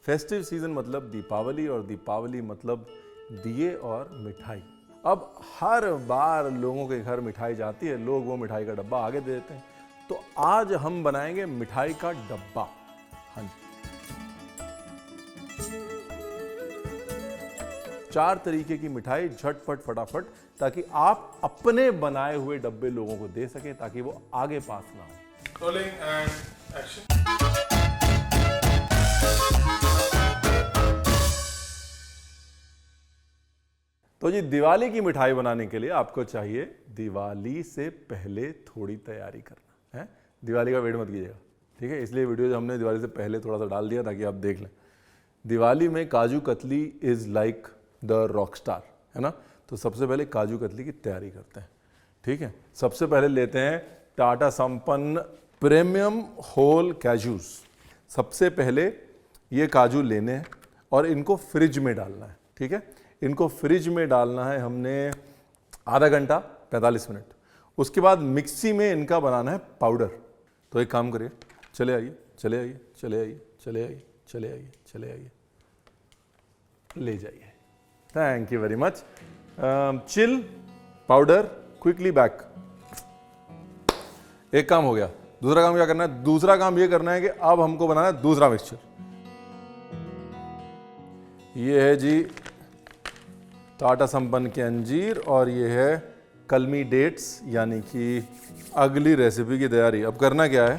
Festive season मतलब दीपावली, और दीपावली मतलब दिए और मिठाई। अब हर बार लोगों के घर मिठाई जाती है, लोग वो मिठाई का डब्बा आगे दे देते हैं, तो आज हम बनाएंगे मिठाई का डब्बा। हाँ जी, 4 तरीके की मिठाई झटपट फटाफट, ताकि आप अपने बनाए हुए डब्बे लोगों को दे सकें, ताकि वो आगे पास ना हो। Rolling and action. तो जी, दिवाली की मिठाई बनाने के लिए आपको चाहिए दिवाली से पहले थोड़ी तैयारी करना है। दिवाली का वेट मत कीजिएगा, ठीक है? इसलिए वीडियो जो हमने दिवाली से पहले थोड़ा सा डाल दिया ताकि आप देख लें। दिवाली में kaju katli is like the rock star, है ना? तो सबसे पहले काजू कतली की तैयारी करते हैं, ठीक है? सबसे पहले लेते हैं टाटा संपन्न प्रीमियम होल कैजूस। सबसे पहले ये काजू लेने हैं और इनको फ्रिज में डालना है, ठीक है? इनको फ्रिज में डालना है हमने आधा घंटा 45 मिनट। उसके बाद मिक्सी में इनका बनाना है पाउडर। तो एक काम करिए, चले आइए, चले आइए, चले आइए, चले आइए, चले आइए, चले आइए, ले जाइए। Thank you very much. Chill powder quickly back. एक काम हो गया। दूसरा काम क्या करना है? दूसरा काम ये करना है कि अब हमको बनाना है दूसरा मिक्सचर। ये है जी टाटा संपन्न के अंजीर, और ये है कलमी डेट्स, यानी कि अगली रेसिपी की तैयारी। अब करना क्या है?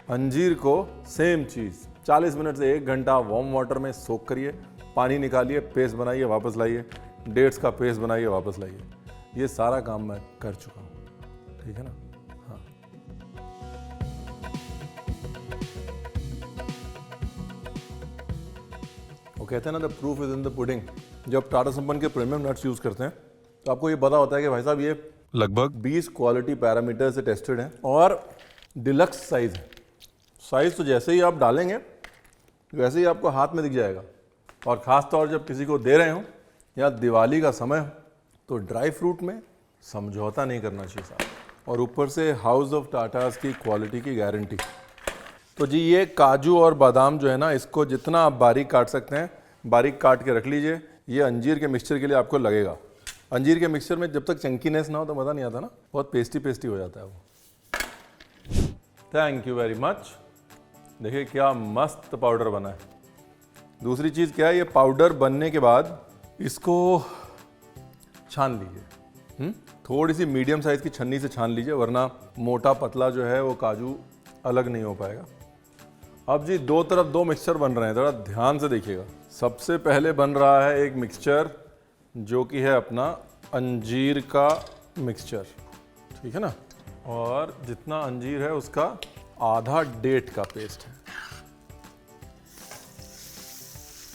अंजीर को सेम चीज़ 40 मिनट से 1 घंटा वार्म वाटर में सोक करिए, पानी निकालिए, पेस्ट बनाइए, वापस लाइए, डेट्स का पेस्ट बनाइए, वापस लाइए। ये सारा काम मैं कर चुका हूँ, ठीक है ना? हाँ, वो कहते हैं ना, the proof is in the pudding. जब टाटा संपन्न के प्रीमियम नट्स यूज़ करते हैं तो आपको ये पता होता है कि भाई साहब ये लगभग 20 क्वालिटी पैरामीटर से टेस्टेड हैं और डिलक्स साइज़ है। साइज़ तो जैसे ही आप डालेंगे वैसे ही आपको हाथ में दिख जाएगा। और ख़ास तौर जब किसी को दे रहे हो या दिवाली का समय हो तो ड्राई फ्रूट में समझौता नहीं करना चाहिए साहब। और ऊपर से हाउस ऑफ टाटास की क्वालिटी की गारंटी। तो जी, ये काजू और बादाम जो है ना, इसको जितना आप बारीक काट सकते हैं बारीक काट के रख लीजिए। ये अंजीर के मिक्सचर के लिए आपको लगेगा। अंजीर के मिक्सचर में जब तक चंकीनेस ना हो तो मज़ा नहीं आता ना, बहुत पेस्टी पेस्टी हो जाता है वो। Thank you very much. देखिए क्या मस्त पाउडर बना है। दूसरी चीज़ क्या है? ये पाउडर बनने के बाद इसको छान लीजिए। थोड़ी सी मीडियम साइज़ की छन्नी से छान लीजिए, वरना मोटा पतला जो है वो काजू अलग नहीं हो पाएगा। अब जी, दो तरफ 2 मिक्सचर बन रहे हैं, थोड़ा ध्यान से देखिएगा। सबसे पहले बन रहा है एक मिक्सचर जो कि है अपना अंजीर का मिक्सचर, ठीक है ना? और जितना अंजीर है उसका आधा डेट का पेस्ट है।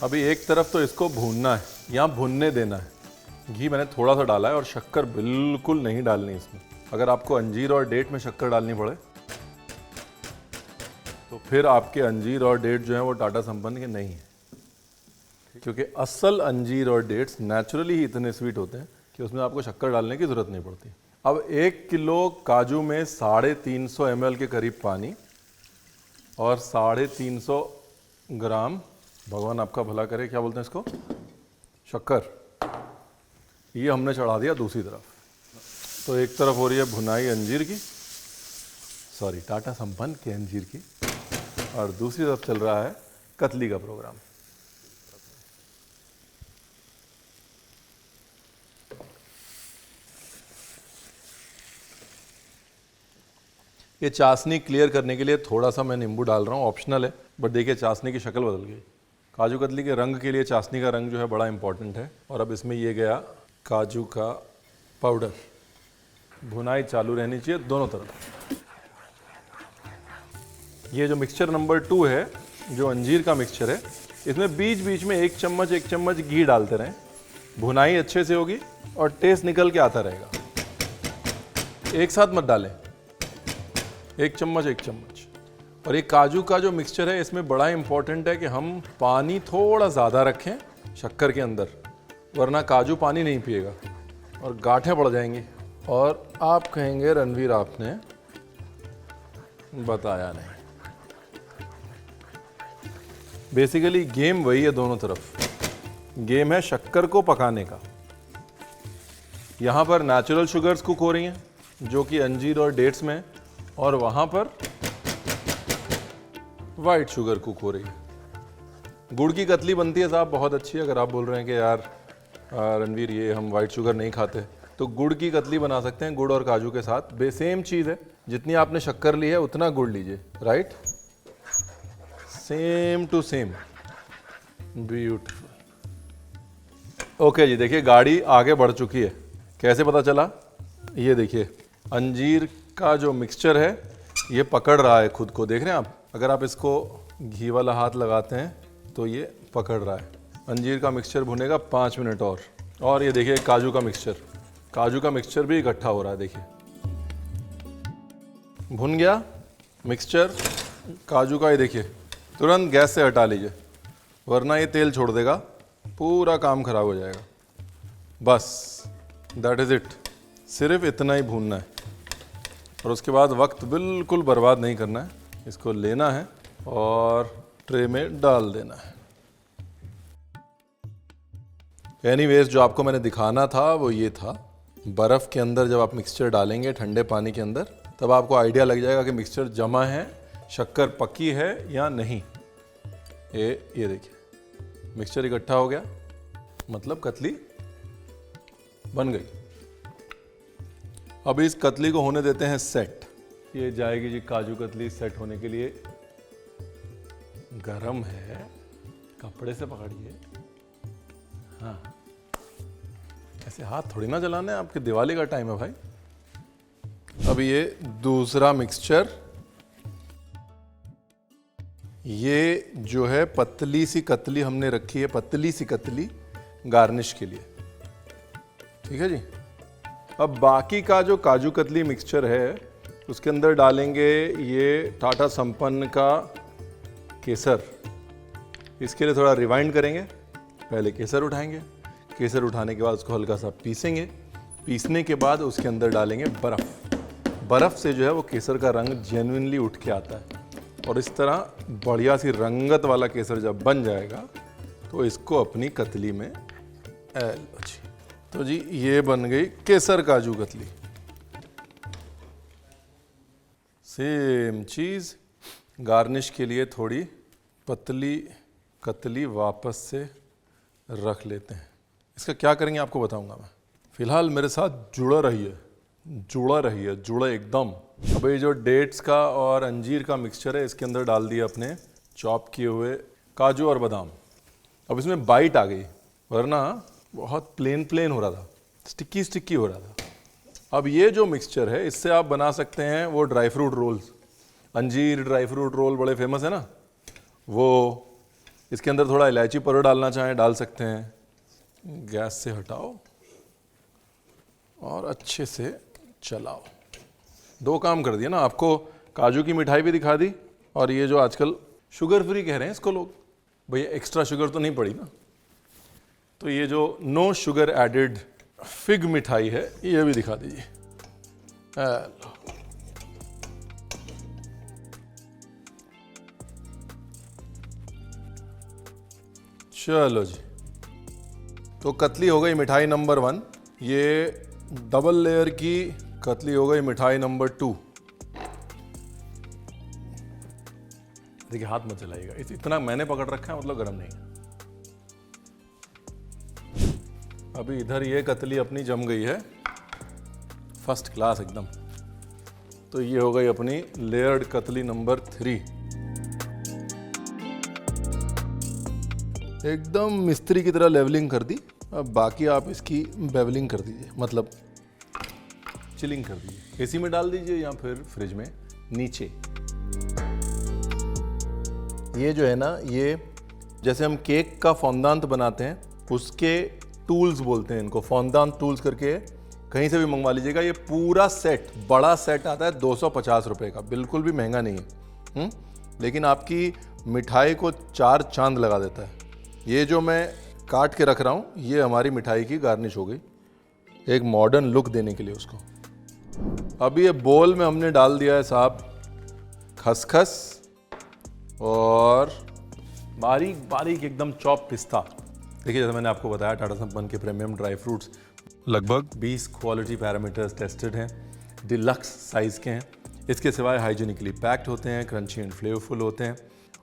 अभी एक तरफ तो इसको भूनना है, यहाँ भुनने देना है। घी मैंने थोड़ा सा डाला है और शक्कर बिल्कुल नहीं डालनी इसमें। अगर आपको अंजीर और डेट में शक्कर डालनी पड़े तो फिर आपके अंजीर और डेट जो है वो टाटा संपन्न के नहीं है, क्योंकि असल अंजीर और डेट्स नेचुरली ही इतने स्वीट होते हैं कि उसमें आपको शक्कर डालने की ज़रूरत नहीं पड़ती। अब 1 किलो काजू में 350 ml के करीब पानी और 350 ग्राम, भगवान आपका भला करे, क्या बोलते हैं इसको, शक्कर, ये हमने चढ़ा दिया दूसरी तरफ। तो एक तरफ हो रही है भुनाई अंजीर की, सॉरी टाटा संपन्न के अंजीर की, और दूसरी तरफ चल रहा है कतली का प्रोग्राम। ये चाशनी क्लियर करने के लिए थोड़ा सा मैं नींबू डाल रहा हूँ, ऑप्शनल है, बट देखिए चाशनी की शक्ल बदल गई। काजू कतली के रंग के लिए चाशनी का रंग जो है बड़ा इंपॉर्टेंट है। और अब इसमें ये गया काजू का पाउडर। भुनाई चालू रहनी चाहिए दोनों तरफ। ये जो मिक्सचर नंबर 2 है, जो अंजीर का मिक्सचर है, इसमें बीच बीच में 1 चम्मच घी डालते रहें। भुनाई अच्छे से होगी और टेस्ट निकल के आता रहेगा। एक साथ मत डालें, 1 चम्मच। और ये काजू का जो मिक्सचर है, इसमें बड़ा इंपॉर्टेंट है कि हम पानी थोड़ा ज़्यादा रखें शक्कर के अंदर, वरना काजू पानी नहीं पिएगा और गांठें पड़ जाएंगी और आप कहेंगे रणवीर आपने बताया नहीं। बेसिकली गेम वही है दोनों तरफ। गेम है शक्कर को पकाने का। यहाँ पर नेचुरल शुगर्स कुक हो रही हैं जो कि अंजीर और डेट्स में, और वहाँ पर वाइट शुगर कुक हो रही है। गुड़ की कतली बनती है साहब, बहुत अच्छी है। अगर आप बोल रहे हैं कि यार रणवीर ये हम वाइट शुगर नहीं खाते, तो गुड़ की कतली बना सकते हैं गुड़ और काजू के साथ। सेम चीज़ है, जितनी आपने शक्कर ली है उतना गुड़ लीजिए, right, same to same, beautiful. Okay जी, देखिए गाड़ी आगे बढ़ चुकी है। कैसे पता चला? ये देखिए अंजीर का जो मिक्सचर है ये पकड़ रहा है खुद को, देख रहे हैं आप। अगर आप इसको घी वाला हाथ लगाते हैं तो ये पकड़ रहा है। अंजीर का मिक्सचर भुनेगा 5 मिनट और ये देखिए काजू का मिक्सचर, काजू का मिक्सचर भी इकट्ठा हो रहा है। देखिए भुन गया मिक्सचर काजू का, ये देखिए तुरंत गैस से हटा लीजिए वरना ये तेल छोड़ देगा, पूरा काम खराब हो जाएगा। बस दैट इज़ इट, सिर्फ इतना ही भूनना है और उसके बाद वक्त बिल्कुल बर्बाद नहीं करना है। इसको लेना है और ट्रे में डाल देना है। एनीवेज, जो आपको मैंने दिखाना था वो ये था, बर्फ़ के अंदर जब आप मिक्सचर डालेंगे ठंडे पानी के अंदर, तब आपको आइडिया लग जाएगा कि मिक्सचर जमा है, शक्कर पकी है या नहीं। ये देखिए मिक्सचर इकट्ठा हो गया, मतलब कतली बन गई। अब इस कतली को होने देते हैं सेट। ये जाएगी जी काजू कतली सेट होने के लिए। गरम है, कपड़े से पकड़िए। हाँ, ऐसे हाथ थोड़ी ना जलाने, आपके दिवाली का टाइम है भाई। अब ये दूसरा मिक्सचर, ये जो है पतली सी कतली हमने रखी है, पतली सी कतली गार्निश के लिए, ठीक है जी। अब बाकी का जो काजू कतली मिक्सचर है उसके अंदर डालेंगे ये टाटा संपन्न का केसर। इसके लिए थोड़ा रिवाइंड करेंगे। पहले केसर उठाएंगे, केसर उठाने के बाद उसको हल्का सा पीसेंगे, पीसने के बाद उसके अंदर डालेंगे बर्फ़। बर्फ़ से जो है वो केसर का रंग जेन्युइनली उठ के आता है, और इस तरह बढ़िया सी रंगत वाला केसर जब बन जाएगा तो इसको अपनी कतली में लो जी। तो जी ये बन गई केसर काजू कतली। सेम चीज़, गार्निश के लिए थोड़ी पतली कतली वापस से रख लेते हैं। इसका क्या करेंगे आपको बताऊंगा मैं, फिलहाल मेरे साथ जुड़ा रहिए जुड़ा एकदम। अब ये जो डेट्स का और अंजीर का मिक्सचर है इसके अंदर डाल दिया अपने चॉप किए हुए काजू और बादाम। अब इसमें बाइट आ गई, वरना बहुत प्लेन हो रहा था, स्टिकी हो रहा था। अब ये जो मिक्सचर है इससे आप बना सकते हैं वो ड्राई फ्रूट रोल्स। अंजीर ड्राई फ्रूट रोल बड़े फेमस है ना, वो। इसके अंदर थोड़ा इलायची पाउडर डालना चाहें डाल सकते हैं। गैस से हटाओ और अच्छे से चलाओ। 2 काम कर दिया ना, आपको काजू की मिठाई भी दिखा दी, और ये जो आजकल शुगर फ्री कह रहे हैं इसको लोग, भैया एक्स्ट्रा शुगर तो नहीं पड़ी ना, तो ये जो नो शुगर एडेड फिग मिठाई है ये भी दिखा दीजिए। चलो जी, तो कतली हो गई मिठाई नंबर 1। ये डबल लेयर की कतली हो गई मिठाई नंबर 2। देखिए हाथ मत चलाइएगा, इतना मैंने पकड़ रखा है मतलब गर्म नहीं है। अभी इधर ये कतली अपनी जम गई है फर्स्ट क्लास एकदम। तो ये हो गई अपनी लेयर्ड कतली नंबर 3, एकदम मिस्त्री की तरह लेवलिंग कर दी। अब बाकी आप इसकी बेवलिंग कर दीजिए, मतलब चिलिंग कर दीजिए। एसी में डाल दीजिए या फिर फ्रिज में नीचे। ये जो है ना, ये जैसे हम केक का फॉन्डांत बनाते हैं उसके टूल्स बोलते हैं इनको, फॉन्डांत टूल्स करके कहीं से भी मंगवा लीजिएगा। ये पूरा सेट, बड़ा सेट आता है 250 रुपये का, बिल्कुल भी महंगा नहीं है। लेकिन आपकी मिठाई को 4 चांद लगा देता है। ये जो मैं काट के रख रहा हूँ ये हमारी मिठाई की गार्निश हो गई, एक मॉडर्न लुक देने के लिए उसको। अभी ये बोल में हमने डाल दिया है साहब खसखस और बारीक बारीक एकदम चॉप पिस्ता। देखिए जैसे मैंने आपको बताया टाटा संपन्न के प्रीमियम ड्राई फ्रूट्स लगभग 20 क्वालिटी पैरामीटर्स टेस्टेड हैं, डिलक्स साइज़ के हैं। इसके सिवाय हाइजीनिकली पैक्ड होते हैं, क्रंची एंड फ्लेवरफुल होते हैं,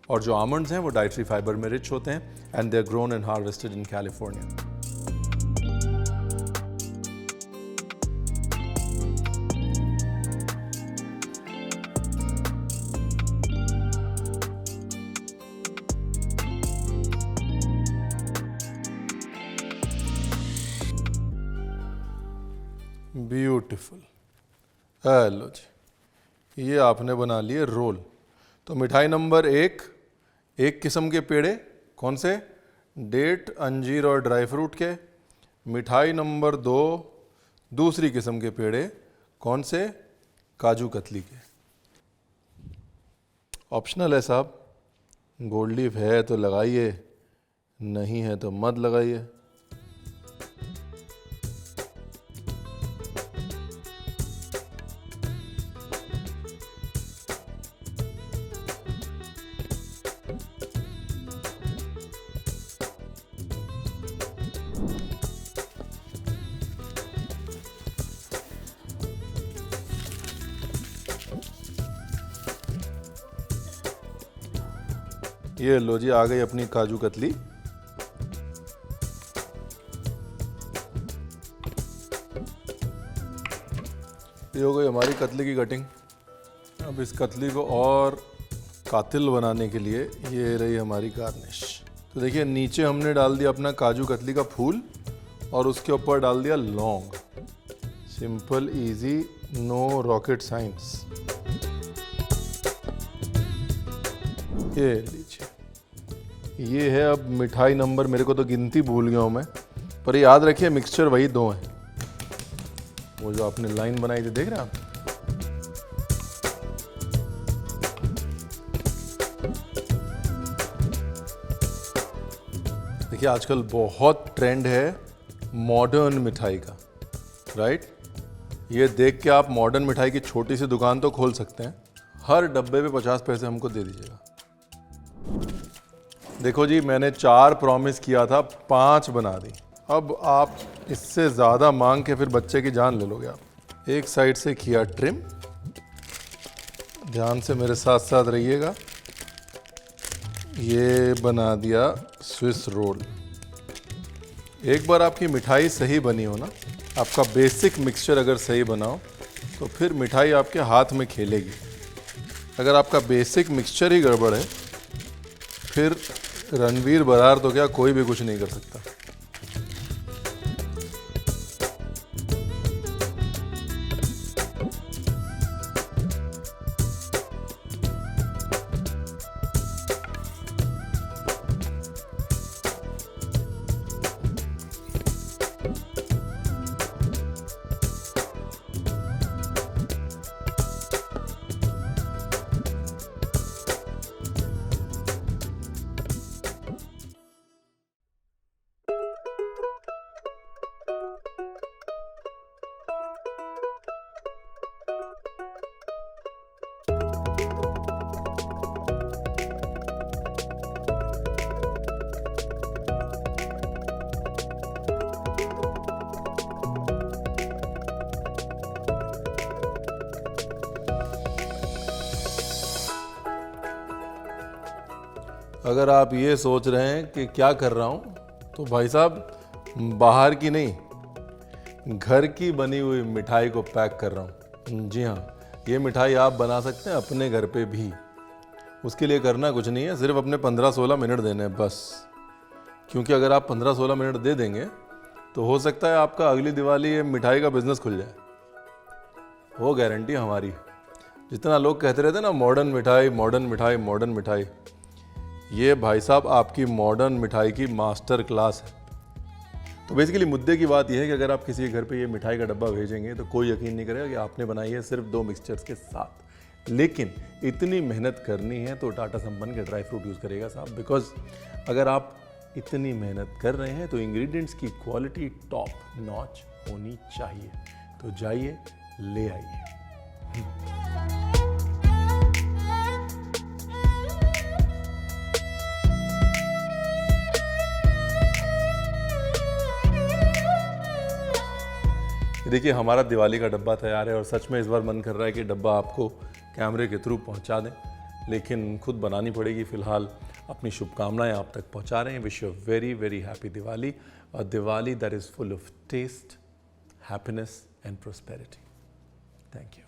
और जो आमंड्स हैं वो डाइटरी फाइबर में रिच होते हैं and they are grown and harvested in California. Beautiful. Hello जी, ये आपने बना लिए रोल। तो मिठाई नंबर 1 एक किस्म के पेड़े, कौन से? डेट, अंजीर और ड्राई फ्रूट के। मिठाई नंबर 2 दूसरी किस्म के पेड़े, कौन से? काजू कतली के। ऑप्शनल है साहब, गोल्ड लीफ है तो लगाइए, नहीं है तो मत लगाइए। ये लो जी, आ गई अपनी काजू कतली। ये हो गई हमारी कतली की कटिंग। अब इस कतली को और कातिल बनाने के लिए ये रही हमारी गार्निश। तो देखिए नीचे हमने डाल दिया अपना काजू कतली का फूल और उसके ऊपर डाल दिया लौंग। Simple, easy, no rocket science. ये लीजिए, ये है अब मिठाई नंबर, मेरे को तो गिनती भूल गया हूँ मैं, पर याद रखिए मिक्सचर वही 2 हैं। वो जो आपने लाइन बनाई थी, देख रहे हैं आप? देखिए आजकल बहुत ट्रेंड है मॉडर्न मिठाई का, राइट? ये देख के आप मॉडर्न मिठाई की छोटी सी दुकान तो खोल सकते हैं। हर डब्बे पे 50 पैसे हमको दे दीजिएगा। देखो जी, मैंने 4 प्रॉमिस किया था, 5 बना दी। अब आप इससे ज़्यादा मांग के फिर बच्चे की जान ले लोगे आप। एक साइड से किया ट्रिम, ध्यान से मेरे साथ साथ रहिएगा। ये बना दिया स्विस रोल। एक बार आपकी मिठाई सही बनी हो ना, आपका बेसिक मिक्सचर अगर सही बना हो तो फिर मिठाई आपके हाथ में खेलेगी। अगर आपका बेसिक मिक्सचर ही गड़बड़ है, फिर रणवीर बरार तो क्या, कोई भी कुछ नहीं कर सकता। अगर आप ये सोच रहे हैं कि क्या कर रहा हूँ, तो भाई साहब बाहर की नहीं, घर की बनी हुई मिठाई को पैक कर रहा हूँ। जी हाँ, ये मिठाई आप बना सकते हैं अपने घर पे भी। उसके लिए करना कुछ नहीं है, सिर्फ अपने 15-16 मिनट देने हैं बस। क्योंकि अगर आप 15-16 मिनट दे देंगे तो हो सकता है आपका अगली दिवाली ये मिठाई का बिजनेस खुल जाए। वो गारंटी हमारी। जितना लोग कहते रहते हैं ना मॉडर्न मिठाई, मॉडर्न मिठाई, मॉडर्न मिठाई, ये भाई साहब आपकी मॉडर्न मिठाई की मास्टर क्लास है। तो बेसिकली मुद्दे की बात यह है कि अगर आप किसी के घर पे ये मिठाई का डब्बा भेजेंगे तो कोई यकीन नहीं करेगा कि आपने बनाई है सिर्फ 2 मिक्सचर्स के साथ। लेकिन इतनी मेहनत करनी है तो टाटा संपन्न के ड्राई फ्रूट यूज़ करेगा साहब, बिकॉज अगर आप इतनी मेहनत कर रहे हैं तो इंग्रेडिएंट्स की क्वालिटी टॉप नॉच होनी चाहिए। तो जाइए, ले आइए। देखिए हमारा दिवाली का डब्बा तैयार है और सच में इस बार मन कर रहा है कि डब्बा आपको कैमरे के थ्रू पहुंचा दें, लेकिन खुद बनानी पड़ेगी। फ़िलहाल अपनी शुभकामनाएं आप तक पहुंचा रहे हैं। Wish you very very happy Diwali, a Diwali that is full of taste, happiness and prosperity. Thank you.